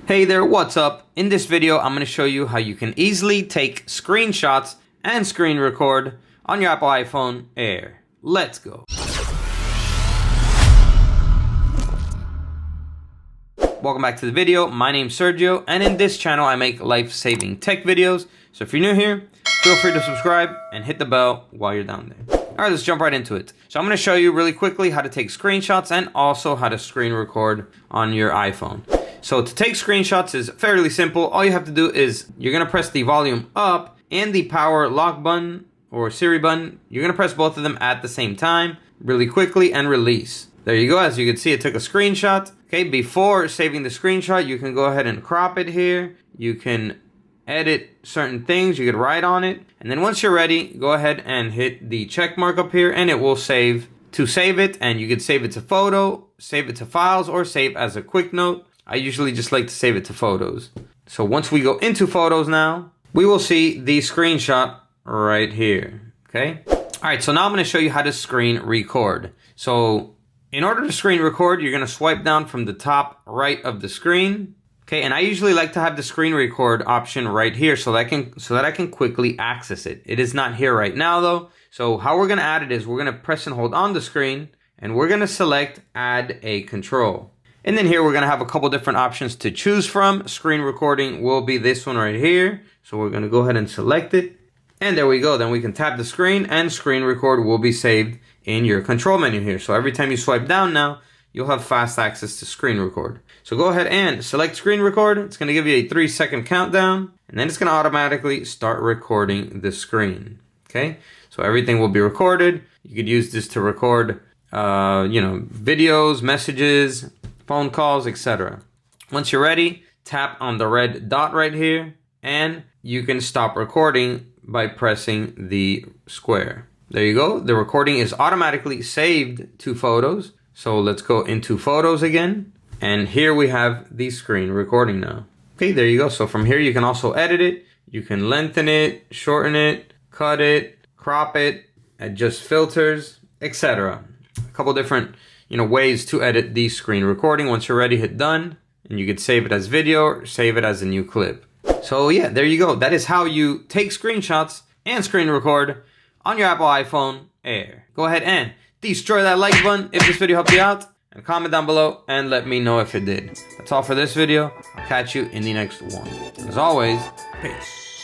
Hey there, what's up? In this video, I'm going to show you how you can easily take screenshots and screen record on your Apple iPhone Air. Let's go. Welcome back to the video. My name's Sergio, and in this channel, I make life-saving tech videos. So if you're new here, feel free to subscribe and hit the bell while you're down there. All right, let's jump right into it. So I'm going to show you really quickly how to take screenshots and also how to screen record on your iPhone. So to take screenshots is fairly simple. All you have to do is you're going to press the volume up and the power lock button or Siri button. You're going to press both of them at the same time really quickly and release. There you go. As you can see, it took a screenshot. Okay, before saving the screenshot, you can go ahead and crop it here. You can edit certain things. You could write on it. And then once you're ready, go ahead and hit the check mark up here and it will save. To save it, and you could save it to photo, save it to files, or save as a quick note. I usually just like to save it to photos. So once we go into photos now, we will see the screenshot right here, okay? All right, so now I'm gonna show you how to screen record. So in order to screen record, you're gonna swipe down from the top right of the screen, okay? And I usually like to have the screen record option right here so that I can quickly access it. It is not here right now though. So how we're gonna add it is we're gonna press and hold on the screen and we're gonna select add a control. And then here we're gonna have a couple different options to choose from. Screen recording will be this one right here. So we're gonna go ahead and select it. And there we go. Then we can tap the screen and screen record will be saved in your control menu here. So every time you swipe down now, you'll have fast access to screen record. So go ahead and select screen record. It's gonna give you a 3-second countdown and then it's gonna automatically start recording the screen, okay? So everything will be recorded. You could use this to record, videos, messages, phone calls, etc. Once you're ready, tap on the red dot right here and you can stop recording by pressing the square. There you go. The recording is automatically saved to photos. So let's go into photos again. And here we have the screen recording now. Okay, there you go. So from here, you can also edit it. You can lengthen it, shorten it, cut it, crop it, adjust filters, etc. A couple different ways to edit the screen recording. Once you're ready, hit done and you could save it as video or save it as a new clip. So yeah, there you go. That is how you take screenshots and screen record on your Apple iPhone Air. Go ahead and destroy that like button if this video helped you out and comment down below and let me know if it did. That's all for this video. I'll catch you in the next one. As always, peace.